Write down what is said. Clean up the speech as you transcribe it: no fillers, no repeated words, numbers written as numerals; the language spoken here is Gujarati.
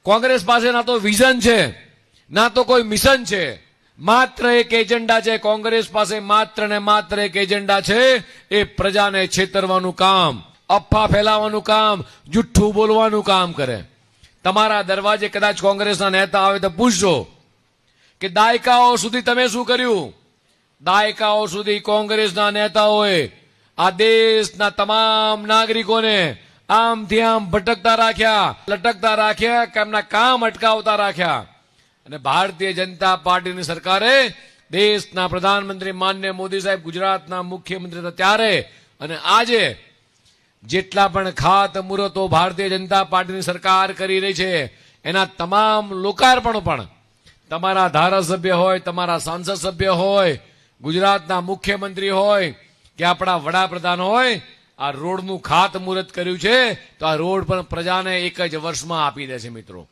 કોંગ્રેસ પાસે ના તો વિઝન છે, ના તો કોઈ મિશન છે, માત્ર એક એજન્ડા છે. કોંગ્રેસ પાસે માત્ર ને માત્ર એક એજન્ડા છે, એ પ્રજાને છેતરવાનું કામ, અફવા ફેલાવાનું કામ, જુઠ્ઠું બોલવાનું કામ કરે. તમારા દરવાજે કદાચ કોંગ્રેસના નેતા આવે તો પૂછજો કે દાયકાઓ સુધી તમે શું કર્યું. દાયકાઓ સુધી કોંગ્રેસના નેતાઓએ આ દેશના તમામ નાગરિકોને આમથી આમ ભટકતા રાખ્યા, લટકતા રાખ્યા, કે એમના કામ અટકાવતા રાખ્યા. અને ભારતીય જનતા પાર્ટીની સરકારે, દેશના પ્રધાનમંત્રી માનનીય મોદી સાહેબ ગુજરાતના મુખ્યમંત્રી હતા ત્યારે અને આજે જેટલા પણ ખાતમુહૂર્તો ભારતીય જનતા પાર્ટીની સરકાર કરી રહી છે, એના તમામ લોકાર્પણો પણ તમારા ધારાસભ્ય હોય, તમારા સાંસદ સભ્ય હોય, ગુજરાતના મુખ્યમંત્રી હોય કે આપણા વડાપ્રધાન હોય, આ રોડનું ખાતમુહૂર્ત કર્યું છે. તો આ રોડ પણ પ્રજાને એક જ વર્ષમાં આપી દેશે મિત્રો.